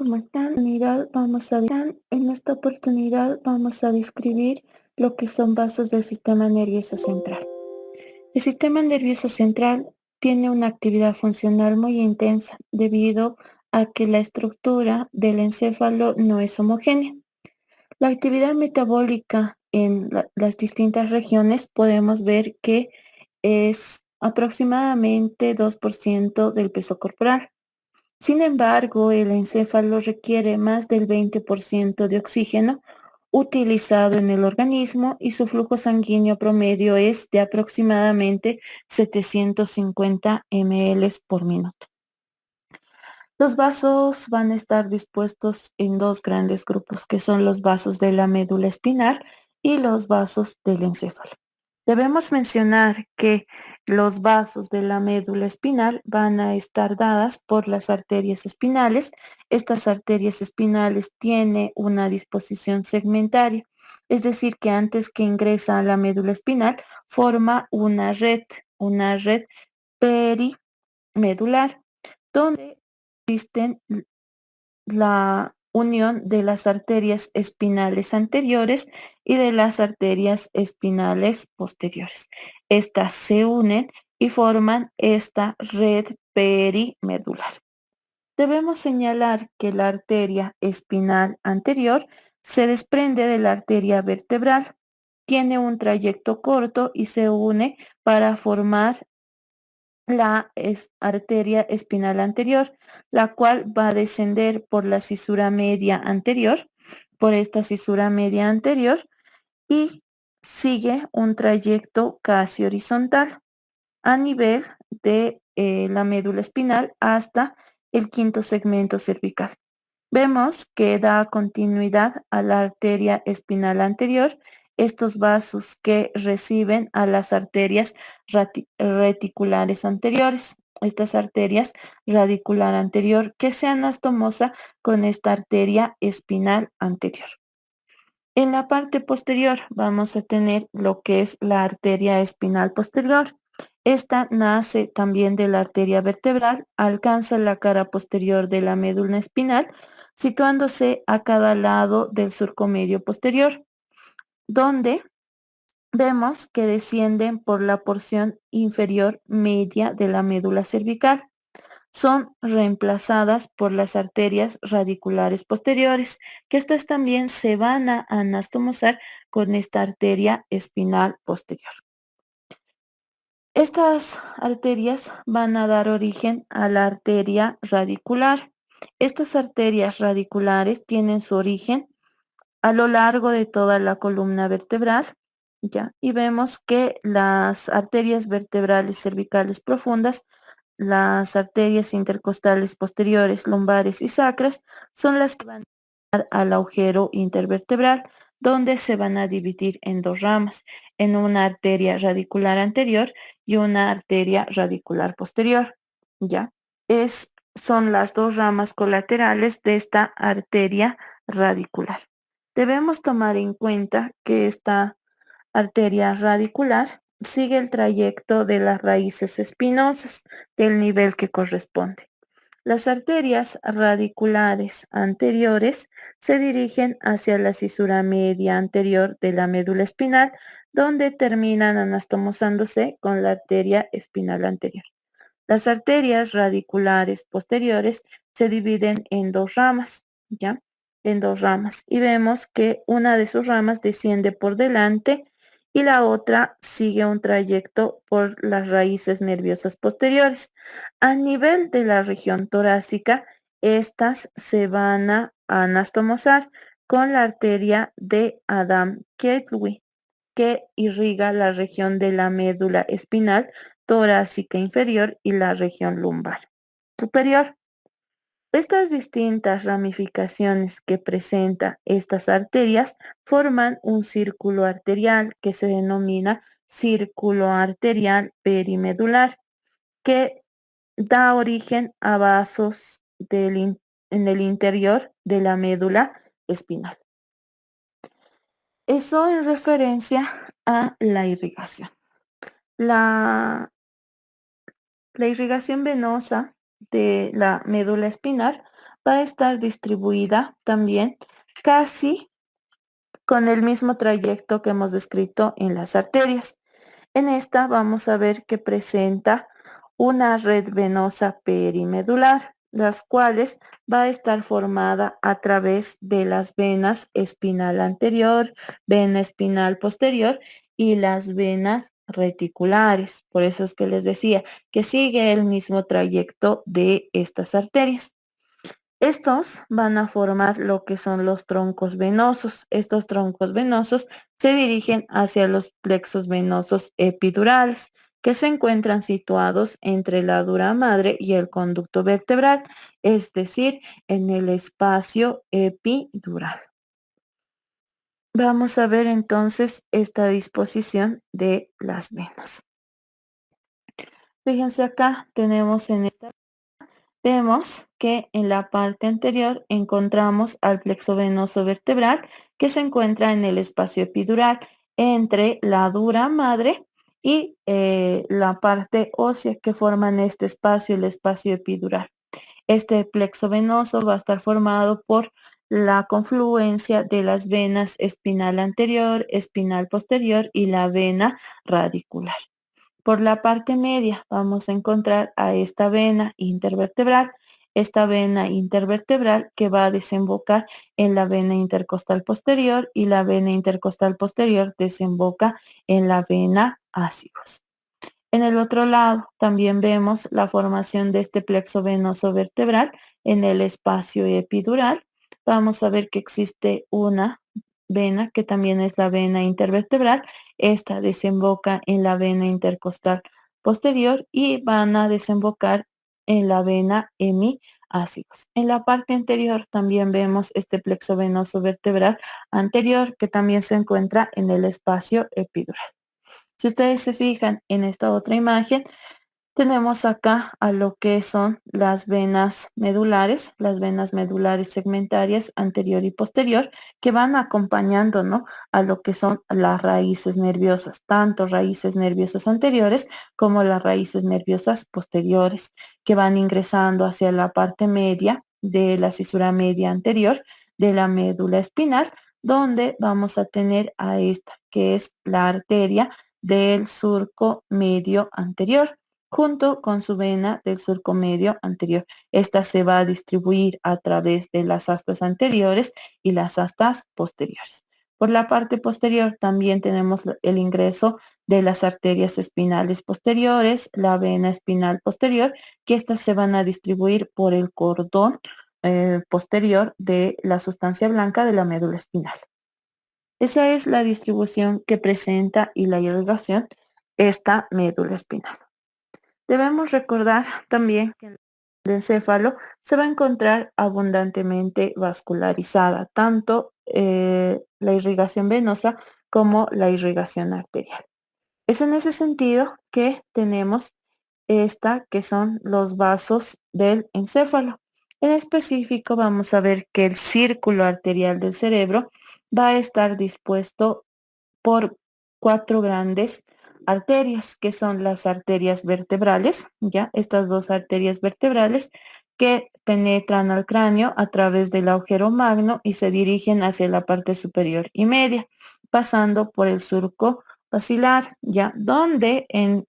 ¿cómo están? En esta oportunidad vamos a describir lo que son vasos del sistema nervioso central. El sistema nervioso central tiene una actividad funcional muy intensa debido a que la estructura del encéfalo no es homogénea. La actividad metabólica en las distintas regiones podemos ver que es aproximadamente 2% del peso corporal. Sin embargo, el encéfalo requiere más del 20% de oxígeno utilizado en el organismo y su flujo sanguíneo promedio es de aproximadamente 750 ml por minuto. Los vasos van a estar dispuestos en dos grandes grupos, que son los vasos de la médula espinal y los vasos del encéfalo. Debemos mencionar que los vasos de la médula espinal van a estar dadas por las arterias espinales. Estas arterias espinales tienen una disposición segmentaria, es decir, que antes que ingresa a la médula espinal forma una red perimedular, donde existen la unión de las arterias espinales anteriores y de las arterias espinales posteriores. Estas se unen y forman esta red perimedular. Debemos señalar que la arteria espinal anterior se desprende de la arteria vertebral, tiene un trayecto corto y se une para formar la arteria espinal anterior, la cual va a descender por la cisura media anterior, por esta cisura media anterior, y sigue un trayecto casi horizontal a nivel de la médula espinal hasta el quinto segmento cervical. Vemos que da continuidad a la arteria espinal anterior, estos vasos que reciben a las arterias reticulares anteriores. Estas arterias radicular anterior que se anastomosa con esta arteria espinal anterior. En la parte posterior vamos a tener lo que es la arteria espinal posterior. Esta nace también de la arteria vertebral, alcanza la cara posterior de la médula espinal, situándose a cada lado del surco medio posterior, donde vemos que descienden por la porción inferior media de la médula cervical. Son reemplazadas por las arterias radiculares posteriores, que estas también se van a anastomosar con esta arteria espinal posterior. Estas arterias van a dar origen a la arteria radicular. Estas arterias radiculares tienen su origen a lo largo de toda la columna vertebral, ¿ya? Y vemos que las arterias vertebrales cervicales profundas, las arterias intercostales posteriores, lumbares y sacras, son las que van a dar al agujero intervertebral, donde se van a dividir en dos ramas, en una arteria radicular anterior y una arteria radicular posterior, ¿ya? Son las dos ramas colaterales de esta arteria radicular. Debemos tomar en cuenta que esta arteria radicular sigue el trayecto de las raíces espinosas del nivel que corresponde. Las arterias radiculares anteriores se dirigen hacia la cisura media anterior de la médula espinal, donde terminan anastomosándose con la arteria espinal anterior. Las arterias radiculares posteriores se dividen en dos ramas, ¿ya? En dos ramas. Y vemos que una de sus ramas desciende por delante y la otra sigue un trayecto por las raíces nerviosas posteriores. A nivel de la región torácica, estas se van a anastomosar con la arteria de Adam-Kettle, que irriga la región de la médula espinal torácica inferior y la región lumbar superior. Estas distintas ramificaciones que presenta estas arterias forman un círculo arterial que se denomina círculo arterial perimedular, que da origen a vasos en el interior de la médula espinal. Eso en referencia a la irrigación. La irrigación venosa de la médula espinal va a estar distribuida también casi con el mismo trayecto que hemos descrito en las arterias. En esta vamos a ver que presenta una red venosa perimedular, las cuales va a estar formada a través de las venas espinal anterior, vena espinal posterior y las venas reticulares. Por eso es que les decía que sigue el mismo trayecto de estas arterias. Estos van a formar lo que son los troncos venosos. Estos troncos venosos se dirigen hacia los plexos venosos epidurales, que se encuentran situados entre la dura madre y el conducto vertebral, es decir, en el espacio epidural. Vamos a ver entonces esta disposición de las venas. Fíjense acá, tenemos en esta. Vemos que en la parte anterior encontramos al plexo venoso vertebral que se encuentra en el espacio epidural entre la dura madre y la parte ósea que forman este espacio, el espacio epidural. Este plexo venoso va a estar formado por la confluencia de las venas espinal anterior, espinal posterior y la vena radicular. Por la parte media vamos a encontrar a esta vena intervertebral que va a desembocar en la vena intercostal posterior y la vena intercostal posterior desemboca en la vena ácigos. En el otro lado también vemos la formación de este plexo venoso vertebral en el espacio epidural. Vamos a ver que existe una vena que también es la vena intervertebral. Esta desemboca en la vena intercostal posterior y van a desembocar en la vena hemiácigos. En la parte anterior también vemos este plexo venoso vertebral anterior que también se encuentra en el espacio epidural. Si ustedes se fijan en esta otra imagen, tenemos acá a lo que son las venas medulares segmentarias anterior y posterior, que van acompañando, ¿no?, a lo que son las raíces nerviosas, tanto raíces nerviosas anteriores como las raíces nerviosas posteriores, que van ingresando hacia la parte media de la cisura media anterior de la médula espinal, donde vamos a tener a esta, que es la arteria del surco medio anterior junto con su vena del surco medio anterior. Esta se va a distribuir a través de las astas anteriores y las astas posteriores. Por la parte posterior también tenemos el ingreso de las arterias espinales posteriores, la vena espinal posterior, que estas se van a distribuir por el cordón posterior de la sustancia blanca de la médula espinal. Esa es la distribución que presenta y la irrigación esta médula espinal. Debemos recordar también que el encéfalo se va a encontrar abundantemente vascularizada, tanto la irrigación venosa como la irrigación arterial. Es en ese sentido que tenemos esta que son los vasos del encéfalo. En específico vamos a ver que el círculo arterial del cerebro va a estar dispuesto por cuatro grandes arterias, que son las arterias vertebrales, ya, estas dos arterias vertebrales que penetran al cráneo a través del agujero magno y se dirigen hacia la parte superior y media, pasando por el surco basilar, ya, donde en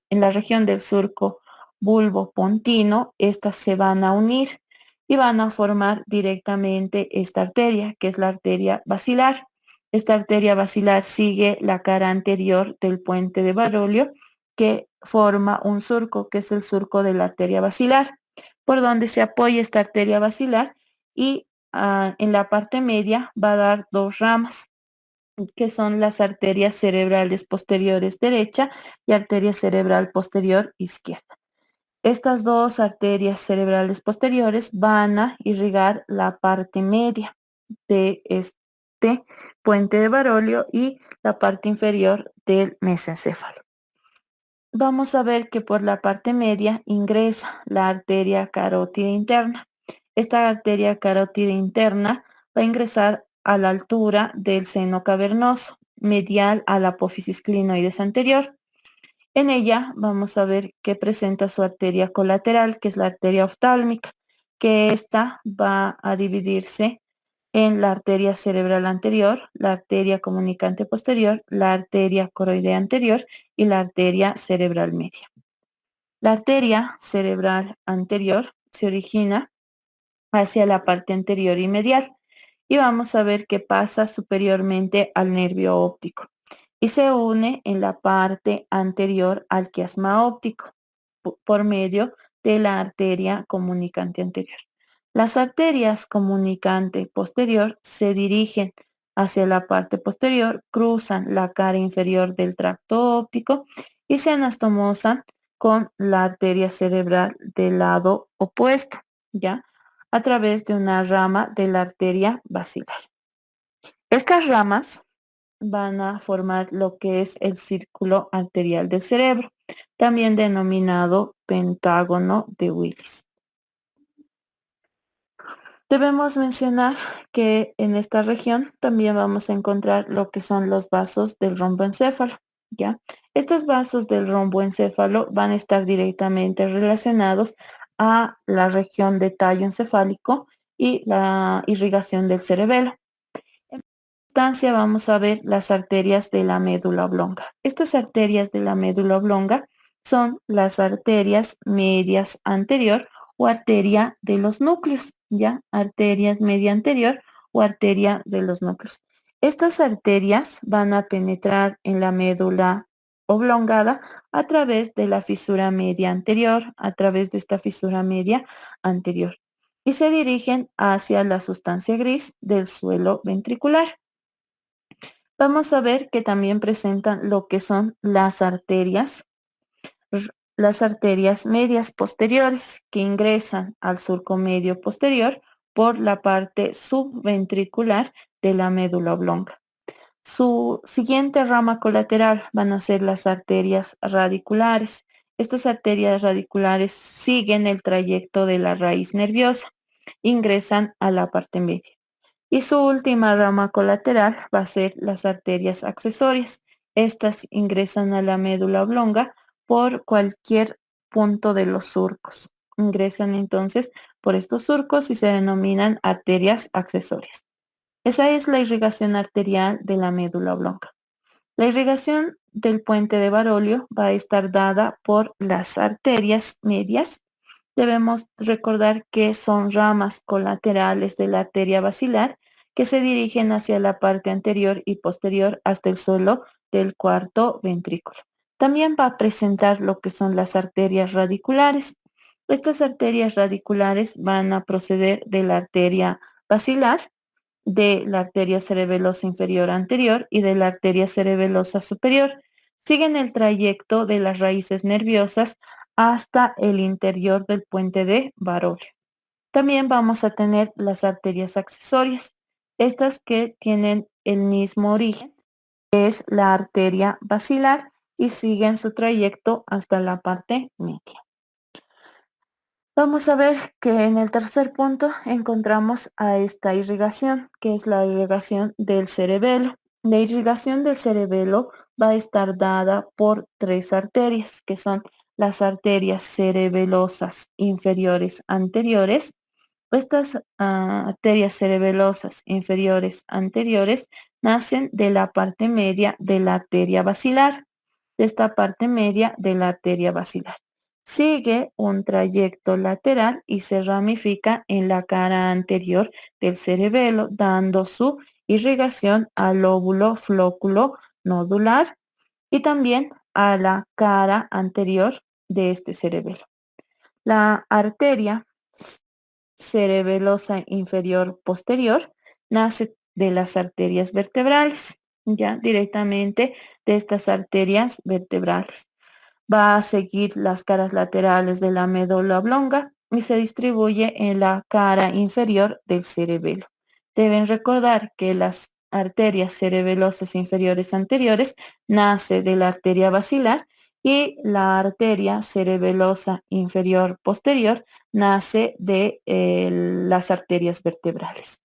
la región del surco bulbo pontino, estas se van a unir y van a formar directamente esta arteria, que es la arteria basilar. Esta arteria basilar sigue la cara anterior del puente de Barolio, que forma un surco, que es el surco de la arteria basilar, por donde se apoya esta arteria basilar y en la parte media va a dar dos ramas, que son las arterias cerebrales posteriores derecha y arteria cerebral posterior izquierda. Estas dos arterias cerebrales posteriores van a irrigar la parte media de este puente de Barolio y la parte inferior del mesencéfalo. Vamos a ver que por la parte media ingresa la arteria carótida interna. Esta arteria carótida interna va a ingresar a la altura del seno cavernoso, medial a la apófisis clinoides anterior. En ella vamos a ver que presenta su arteria colateral, que es la arteria oftálmica, que esta va a dividirse en la arteria cerebral anterior, la arteria comunicante posterior, la arteria coroidea anterior y la arteria cerebral media. La arteria cerebral anterior se origina hacia la parte anterior y medial y vamos a ver que pasa superiormente al nervio óptico y se une en la parte anterior al quiasma óptico por medio de la arteria comunicante anterior. Las arterias comunicante posterior se dirigen hacia la parte posterior, cruzan la cara inferior del tracto óptico y se anastomosan con la arteria cerebral del lado opuesto, ¿ya? A través de una rama de la arteria basilar. Estas ramas van a formar lo que es el círculo arterial del cerebro, también denominado pentágono de Willis. Debemos mencionar que en esta región también vamos a encontrar lo que son los vasos del romboencéfalo, ¿ya? Estos vasos del romboencéfalo van a estar directamente relacionados a la región de tallo encefálico y la irrigación del cerebelo. En instancia vamos a ver las arterias de la médula oblonga. Estas arterias de la médula oblonga son las arterias medias anterior o arteria de los núcleos, ¿ya? Arterias media anterior o arteria de los núcleos. Estas arterias van a penetrar en la médula oblongada a través de la fisura media anterior, a través de esta fisura media anterior, y se dirigen hacia la sustancia gris del suelo ventricular. Vamos a ver que también presentan lo que son las arterias medias posteriores que ingresan al surco medio posterior por la parte subventricular de la médula oblonga. Su siguiente rama colateral van a ser las arterias radiculares. Estas arterias radiculares siguen el trayecto de la raíz nerviosa, ingresan a la parte media. Y su última rama colateral va a ser las arterias accesorias. Estas ingresan a la médula oblonga por cualquier punto de los surcos. Ingresan entonces por estos surcos y se denominan arterias accesorias. Esa es la irrigación arterial de la médula oblonga. La irrigación del puente de Barolio va a estar dada por las arterias medias. Debemos recordar que son ramas colaterales de la arteria basilar que se dirigen hacia la parte anterior y posterior hasta el suelo del cuarto ventrículo. También va a presentar lo que son las arterias radiculares. Estas arterias radiculares van a proceder de la arteria basilar, de la arteria cerebelosa inferior anterior y de la arteria cerebelosa superior. Siguen el trayecto de las raíces nerviosas hasta el interior del puente de Barolio. También vamos a tener las arterias accesorias, estas que tienen el mismo origen, que es la arteria basilar, y siguen su trayecto hasta la parte media. Vamos a ver que en el tercer punto encontramos a esta irrigación, que es la irrigación del cerebelo. La irrigación del cerebelo va a estar dada por tres arterias, que son las arterias cerebelosas inferiores anteriores. Estas arterias cerebelosas inferiores anteriores nacen de la parte media de la arteria basilar, de esta parte media de la arteria basilar. Sigue un trayecto lateral y se ramifica en la cara anterior del cerebelo, dando su irrigación al lóbulo flóculo nodular y también a la cara anterior de este cerebelo. La arteria cerebelosa inferior posterior nace de las arterias vertebrales, ya directamente de estas arterias vertebrales. Va a seguir las caras laterales de la médula oblonga y se distribuye en la cara inferior del cerebelo. Deben recordar que las arterias cerebelosas inferiores anteriores nace de la arteria basilar y la arteria cerebelosa inferior posterior nace de las arterias vertebrales.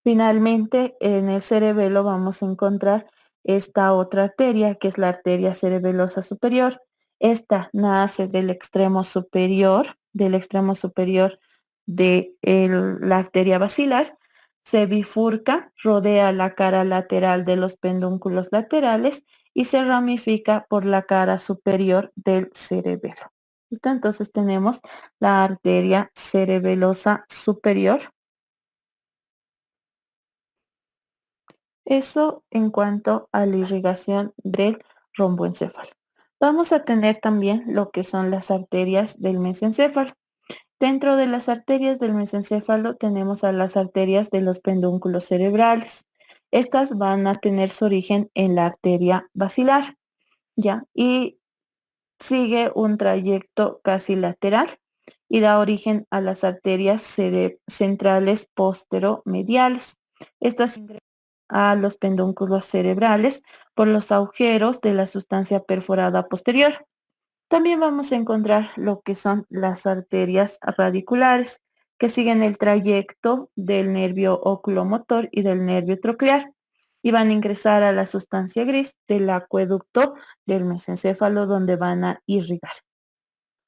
Finalmente, en el cerebelo vamos a encontrar esta otra arteria, que es la arteria cerebelosa superior. Esta nace del extremo superior de la arteria basilar, se bifurca, rodea la cara lateral de los pedúnculos laterales y se ramifica por la cara superior del cerebelo. ¿Listo? Entonces tenemos la arteria cerebelosa superior. Eso en cuanto a la irrigación del romboencéfalo. Vamos a tener también lo que son las arterias del mesencéfalo. Dentro de las arterias del mesencéfalo tenemos a las arterias de los pedúnculos cerebrales. Estas van a tener su origen en la arteria basilar, ¿ya? Y sigue un trayecto casi lateral y da origen a las arterias centrales posteromediales. Estas ingresan a los pedúnculos cerebrales por los agujeros de la sustancia perforada posterior. También vamos a encontrar lo que son las arterias radiculares, que siguen el trayecto del nervio oculomotor y del nervio troclear y van a ingresar a la sustancia gris del acueducto del mesencéfalo donde van a irrigar.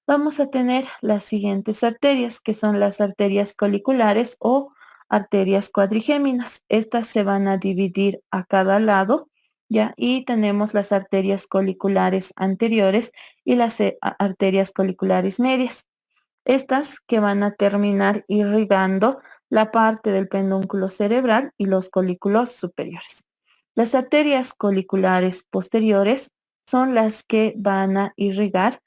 Vamos a tener las siguientes arterias, que son las arterias coliculares o arterias cuadrigéminas. Estas se van a dividir a cada lado, ¿ya? Y tenemos las arterias coliculares anteriores y las arterias coliculares medias. Estas que van a terminar irrigando la parte del pedúnculo cerebral y los colículos superiores. Las arterias coliculares posteriores son las que van a irrigar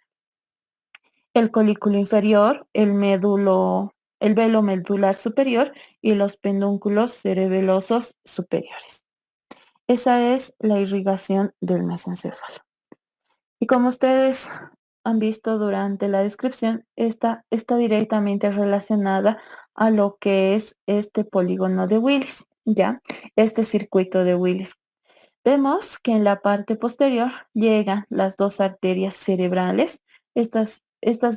el colículo inferior, el velo medular superior y los pedúnculos cerebelosos superiores. Esa es la irrigación del mesencéfalo. Y como ustedes han visto durante la descripción, esta está directamente relacionada a lo que es este polígono de Willis, ¿ya? Este circuito de Willis. Vemos que en la parte posterior llegan las dos arterias cerebrales. Estas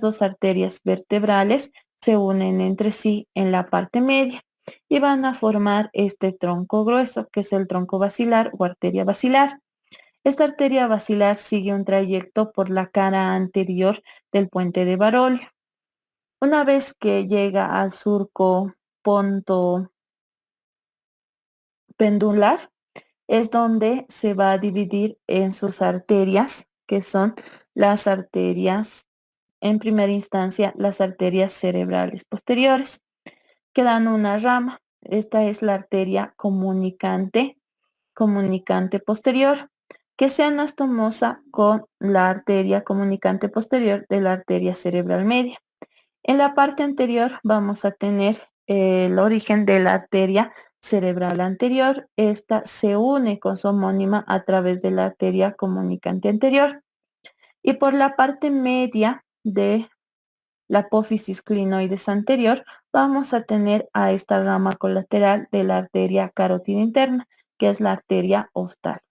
dos arterias vertebrales se unen entre sí en la parte media y van a formar este tronco grueso, que es el tronco basilar o arteria basilar. Esta arteria basilar sigue un trayecto por la cara anterior del puente de Barolio. Una vez que llega al surco ponto pendular, es donde se va a dividir en sus arterias, que son las arterias, en primera instancia, las arterias cerebrales posteriores, que dan una rama. Esta es la arteria comunicante posterior, que se anastomosa con la arteria comunicante posterior de la arteria cerebral media. En la parte anterior vamos a tener el origen de la arteria cerebral anterior. Esta se une con su homónima a través de la arteria comunicante anterior. Y por la parte media de la apófisis clinoides anterior, vamos a tener a esta rama colateral de la arteria carótida interna, que es la arteria oftálmica.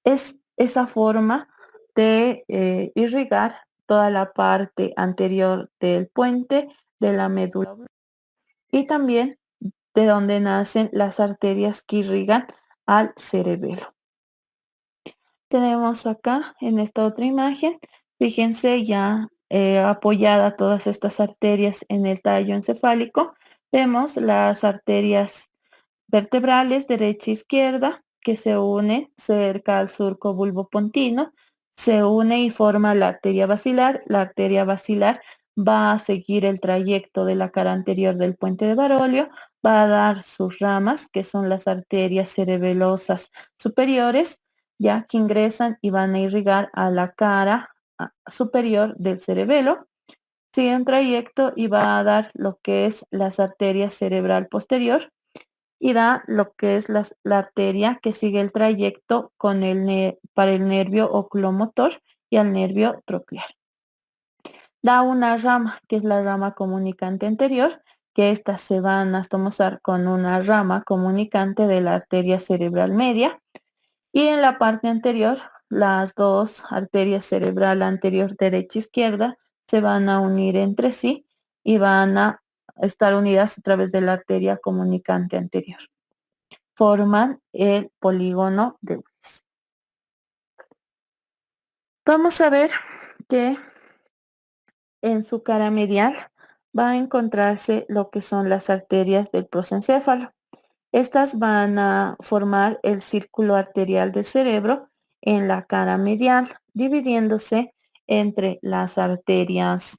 Es esa forma de irrigar toda la parte anterior del puente de la médula y también de donde nacen las arterias que irrigan al cerebelo. Tenemos acá en esta otra imagen, fíjense ya apoyada todas estas arterias en el tallo encefálico, vemos las arterias vertebrales derecha e izquierda que se une cerca al surco bulbopontino, se une y forma la arteria basilar. La arteria basilar va a seguir el trayecto de la cara anterior del puente de Barolio, va a dar sus ramas, que son las arterias cerebelosas superiores, ya que ingresan y van a irrigar a la cara superior del cerebelo. Sigue un trayecto y va a dar lo que es las arterias cerebral posterior y da lo que es la arteria que sigue el trayecto para el nervio oculomotor y al nervio troclear. Da una rama, que es la rama comunicante anterior, que ésta se va a anastomosar con una rama comunicante de la arteria cerebral media. Y en la parte anterior, las dos arterias cerebral anterior derecha e izquierda se van a unir entre sí y van a estar unidas a través de la arteria comunicante anterior. Forman el polígono de Willis. Vamos a ver que en su cara medial va a encontrarse lo que son las arterias del prosencéfalo. Estas van a formar el círculo arterial del cerebro en la cara medial, dividiéndose entre las arterias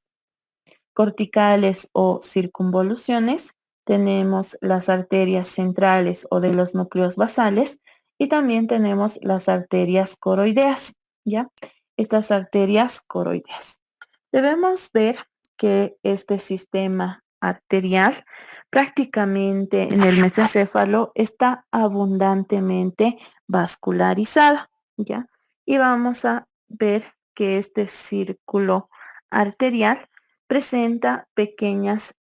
corticales o circunvoluciones. Tenemos las arterias centrales o de los núcleos basales y también tenemos las arterias coroideas, ¿ya? Estas arterias coroideas. Debemos ver que este sistema arterial prácticamente en el mesencéfalo está abundantemente vascularizado, ¿ya? Y vamos a ver que este círculo arterial presenta pequeñas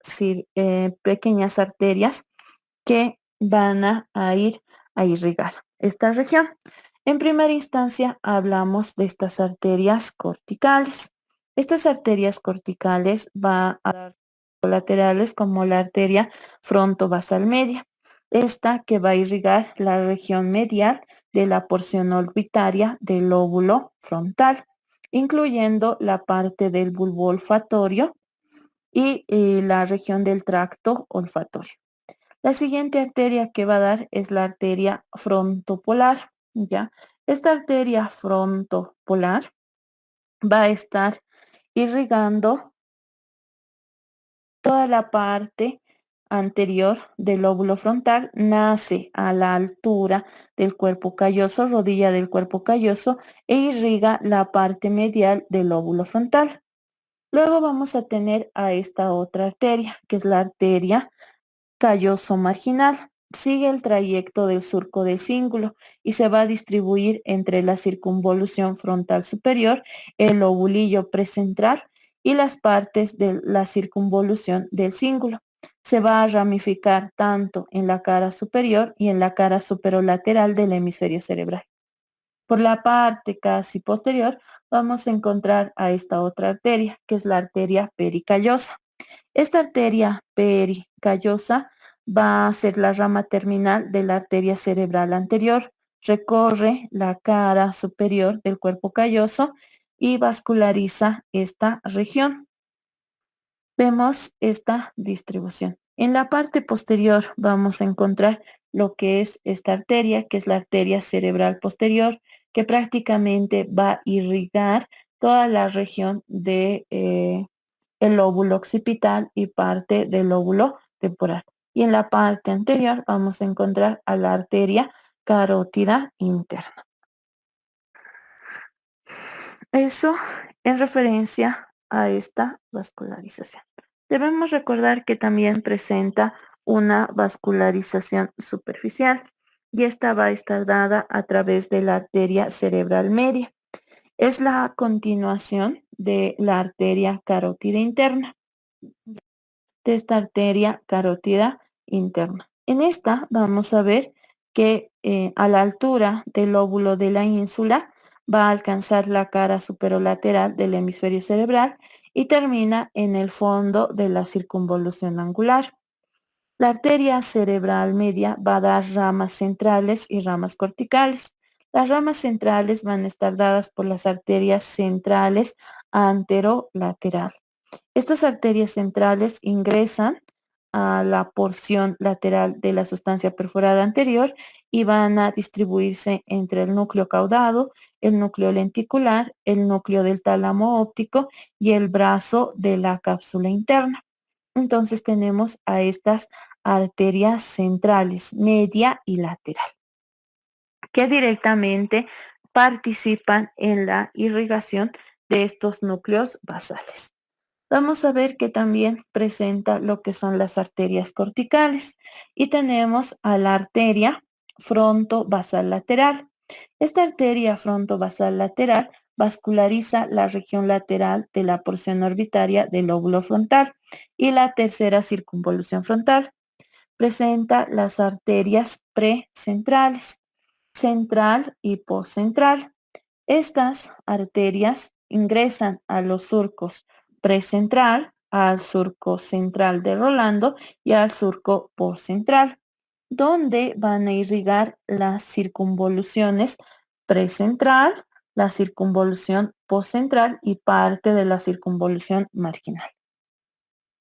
arterias que van a ir a irrigar esta región. En primera instancia hablamos de estas arterias corticales. Estas arterias corticales van a dar colaterales como la arteria frontovasal media. Esta que va a irrigar la región medial de la porción orbitaria del lóbulo frontal, incluyendo la parte del bulbo olfatorio y la región del tracto olfatorio. La siguiente arteria que va a dar es la arteria frontopolar, ¿ya? Esta arteria frontopolar va a estar irrigando toda la parte anterior del lóbulo frontal, nace a la altura del cuerpo calloso, rodilla del cuerpo calloso, e irriga la parte medial del lóbulo frontal. Luego vamos a tener a esta otra arteria, que es la arteria calloso marginal. Sigue el trayecto del surco del cíngulo y se va a distribuir entre la circunvolución frontal superior, el lobulillo precentral y las partes de la circunvolución del cíngulo. Se va a ramificar tanto en la cara superior y en la cara superolateral del hemisferio cerebral. Por la parte casi posterior vamos a encontrar a esta otra arteria, que es la arteria pericallosa. Esta arteria pericallosa va a ser la rama terminal de la arteria cerebral anterior. Recorre la cara superior del cuerpo calloso y vasculariza esta región. Vemos esta distribución. En la parte posterior vamos a encontrar lo que es esta arteria, que es la arteria cerebral posterior, que prácticamente va a irrigar toda la región de el lóbulo occipital y parte del lóbulo temporal. Y en la parte anterior vamos a encontrar a la arteria carótida interna. Eso en referencia a esta vascularización. Debemos recordar que también presenta una vascularización superficial y esta va a estar dada a través de la arteria cerebral media. Es la continuación de la arteria carótida interna, de esta arteria carótida interna. En esta vamos a ver que a la altura del lóbulo de la ínsula va a alcanzar la cara superolateral del hemisferio cerebral y termina en el fondo de la circunvolución angular. La arteria cerebral media va a dar ramas centrales y ramas corticales. Las ramas centrales van a estar dadas por las arterias centrales anterolateral. Estas arterias centrales ingresan a la porción lateral de la sustancia perforada anterior y van a distribuirse entre el núcleo caudado, el núcleo lenticular, el núcleo del tálamo óptico y el brazo de la cápsula interna. Entonces tenemos a estas arterias centrales, media y lateral, que directamente participan en la irrigación de estos núcleos basales. Vamos a ver que también presenta lo que son las arterias corticales y tenemos a la arteria frontovasal lateral. Esta arteria frontovasal lateral vasculariza la región lateral de la porción orbitaria del lóbulo frontal y la tercera circunvolución frontal. Presenta las arterias precentrales, central y postcentral. Estas arterias ingresan a los surcos precentral, al surco central de Rolando y al surco postcentral, donde van a irrigar las circunvoluciones precentral, la circunvolución postcentral y parte de la circunvolución marginal.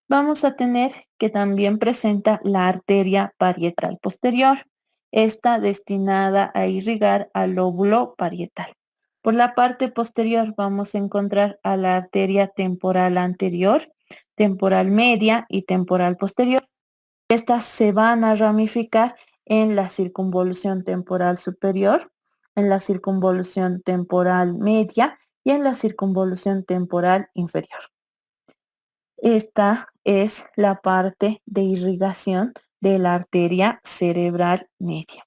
Vamos a tener que también presenta la arteria parietal posterior, esta destinada a irrigar al lóbulo parietal. Por la parte posterior vamos a encontrar a la arteria temporal anterior, temporal media y temporal posterior. Estas se van a ramificar en la circunvolución temporal superior, en la circunvolución temporal media y en la circunvolución temporal inferior. Esta es la parte de irrigación de la arteria cerebral media.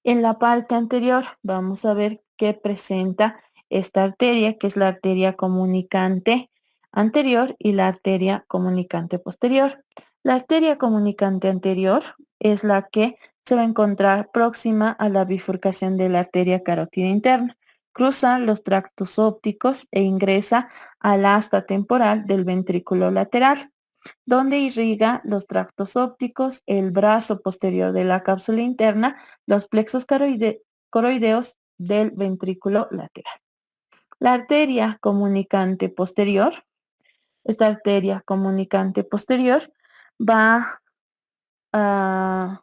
En la parte anterior vamos a ver que presenta esta arteria, que es la arteria comunicante anterior y la arteria comunicante posterior. La arteria comunicante anterior es la que se va a encontrar próxima a la bifurcación de la arteria carótida interna. Cruza los tractos ópticos e ingresa al asta temporal del ventrículo lateral, donde irriga los tractos ópticos, el brazo posterior de la cápsula interna, los plexos coroideos del ventrículo lateral. La arteria comunicante posterior, esta arteria comunicante posterior va a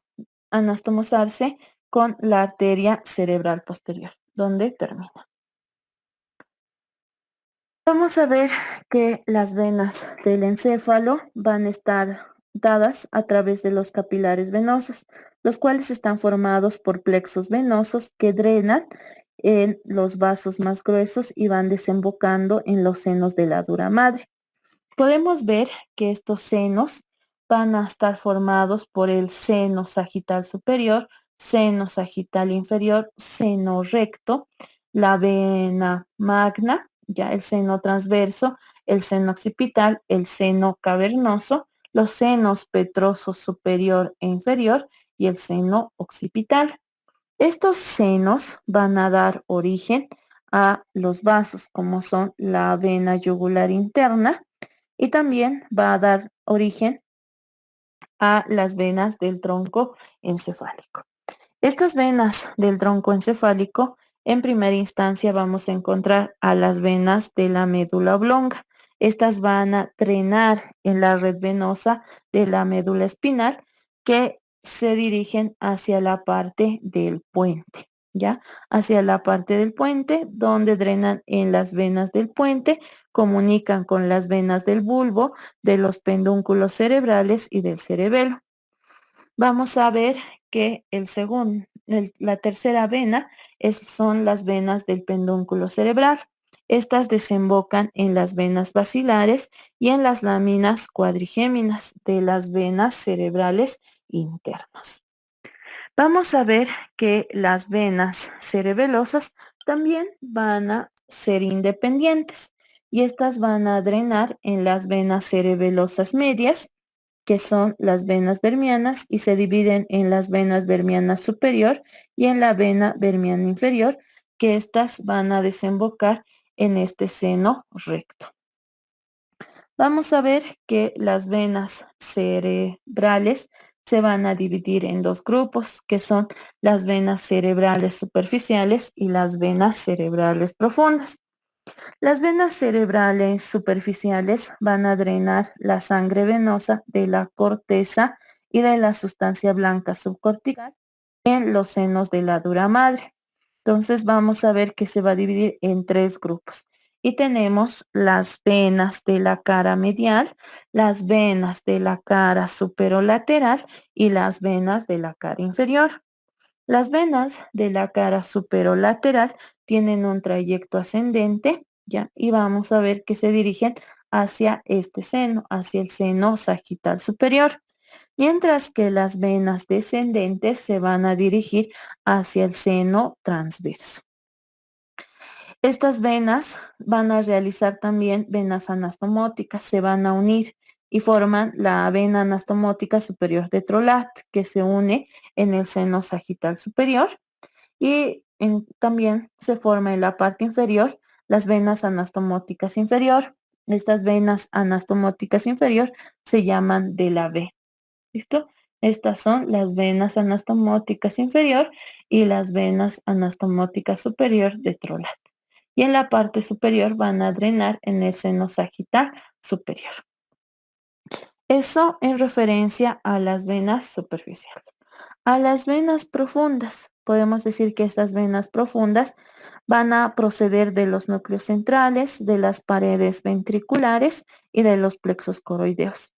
anastomosarse con la arteria cerebral posterior, donde termina. Vamos a ver que las venas del encéfalo van a estar dadas a través de los capilares venosos, los cuales están formados por plexos venosos que drenan en los vasos más gruesos y van desembocando en los senos de la dura madre. Podemos ver que estos senos van a estar formados por el seno sagital superior, seno sagital inferior, seno recto, la vena magna, ya el seno transverso, el seno occipital, el seno cavernoso, los senos petrosos superior e inferior y el seno occipital. Estos senos van a dar origen a los vasos, como son la vena yugular interna, y también va a dar origen a las venas del tronco encefálico. Estas venas del tronco encefálico, en primera instancia vamos a encontrar a las venas de la médula oblonga. Estas van a drenar en la red venosa de la médula espinal, que se dirigen hacia la parte del puente, ¿ya? Hacia la parte del puente, donde drenan en las venas del puente, comunican con las venas del bulbo, de los pedúnculos cerebrales y del cerebelo. Vamos a ver que la tercera vena son las venas del pedúnculo cerebral. Estas desembocan en las venas basilares y en las láminas cuadrigéminas de las venas cerebrales internas. Vamos a ver que las venas cerebelosas también van a ser independientes y estas van a drenar en las venas cerebelosas medias, que son las venas vermianas, y se dividen en las venas vermianas superior y en la vena vermiana inferior, que estas van a desembocar en este seno recto. Vamos a ver que las venas cerebrales se van a dividir en dos grupos, que son las venas cerebrales superficiales y las venas cerebrales profundas. Las venas cerebrales superficiales van a drenar la sangre venosa de la corteza y de la sustancia blanca subcortical en los senos de la dura madre. Entonces vamos a ver que se va a dividir en tres grupos. Y tenemos las venas de la cara medial, las venas de la cara superolateral y las venas de la cara inferior. Las venas de la cara superolateral tienen un trayecto ascendente, ¿ya? Y vamos a ver que se dirigen hacia este seno, hacia el seno sagital superior, mientras que las venas descendentes se van a dirigir hacia el seno transverso. Estas venas van a realizar también venas anastomóticas, se van a unir y forman la vena anastomótica superior de Trolat, que se une en el seno sagital superior, y también se forma en la parte inferior las venas anastomóticas inferior. Estas venas anastomóticas inferior se llaman de la V. ¿Listo? Estas son las venas anastomóticas inferior y las venas anastomóticas superior de Trolat. Y en la parte superior van a drenar en el seno sagital superior. Eso en referencia a las venas superficiales. A las venas profundas, podemos decir que estas venas profundas van a proceder de los núcleos centrales, de las paredes ventriculares y de los plexos coroideos.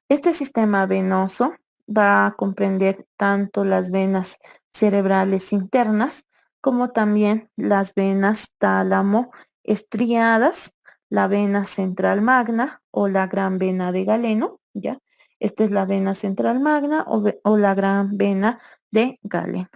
Este sistema venoso va a comprender tanto las venas cerebrales internas como también las venas tálamo estriadas, la vena central magna o la gran vena de Galeno, ¿ya? Esta es la vena central magna o la gran vena de Galeno.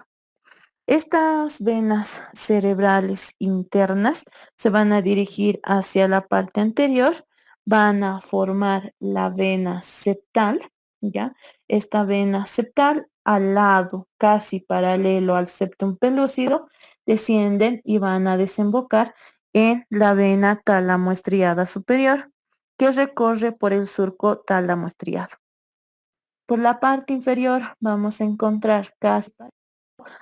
Estas venas cerebrales internas se van a dirigir hacia la parte anterior, van a formar la vena septal, ¿ya? Esta vena septal al lado, casi paralelo al septum pelúcido, descienden y van a desembocar en la vena tálamo estriada superior, que recorre por el surco tálamo estriado. Por la parte inferior vamos a encontrar casi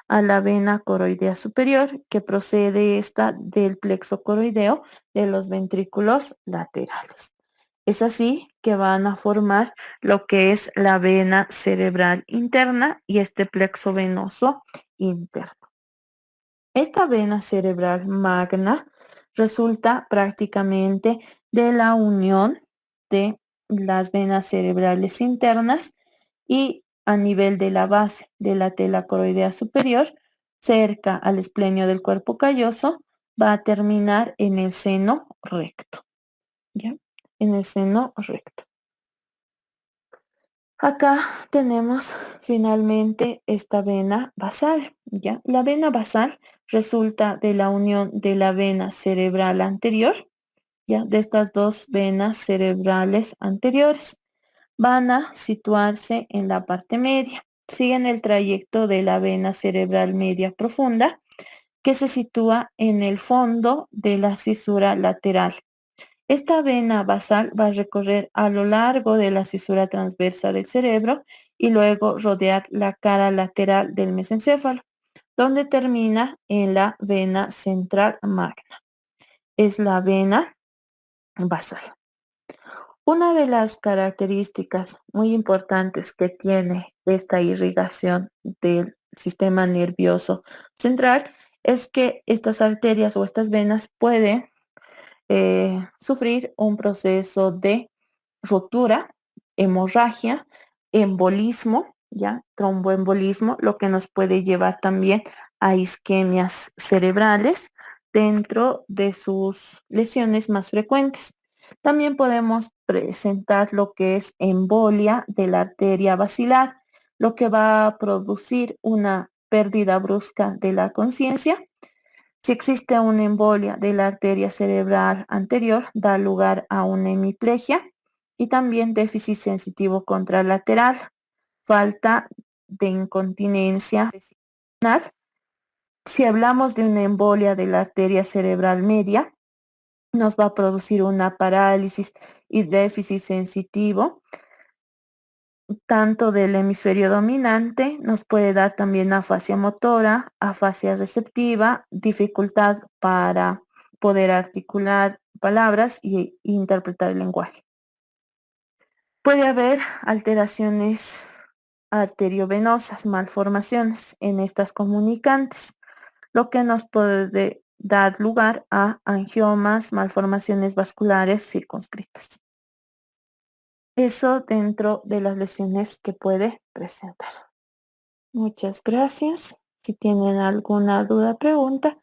a la vena coroidea superior, que procede esta del plexo coroideo de los ventrículos laterales. Es así que van a formar lo que es la vena cerebral interna y este plexo venoso interno. Esta vena cerebral magna resulta prácticamente de la unión de las venas cerebrales internas y a nivel de la base de la tela coroidea superior, cerca al esplenio del cuerpo calloso, va a terminar en el seno recto, ¿ya? En el seno recto. Acá tenemos finalmente esta vena basal, ¿ya? La vena basal resulta de la unión de la vena cerebral anterior, ¿ya? De estas dos venas cerebrales anteriores. Van a situarse en la parte media. Siguen el trayecto de la vena cerebral media profunda, que se sitúa en el fondo de la cisura lateral. Esta vena basal va a recorrer a lo largo de la cisura transversa del cerebro y luego rodear la cara lateral del mesencéfalo, donde termina en la vena central magna. Es la vena basal. Una de las características muy importantes que tiene esta irrigación del sistema nervioso central es que estas arterias o estas venas pueden sufrir un proceso de rotura, hemorragia, embolismo, ¿ya? Tromboembolismo, lo que nos puede llevar también a isquemias cerebrales dentro de sus lesiones más frecuentes. También podemos presentar lo que es embolia de la arteria basilar, lo que va a producir una pérdida brusca de la conciencia. Si existe una embolia de la arteria cerebral anterior, da lugar a una hemiplegia y también déficit sensitivo contralateral, falta de incontinencia vecinal. Si hablamos de una embolia de la arteria cerebral media, nos va a producir una parálisis y déficit sensitivo, tanto del hemisferio dominante, nos puede dar también afasia motora, afasia receptiva, dificultad para poder articular palabras y interpretar el lenguaje. Puede haber alteraciones arteriovenosas, malformaciones en estas comunicantes, lo que nos puede dar lugar a angiomas, malformaciones vasculares circunscritas. Eso dentro de las lesiones que puede presentar. Muchas gracias. Si tienen alguna duda, pregunta,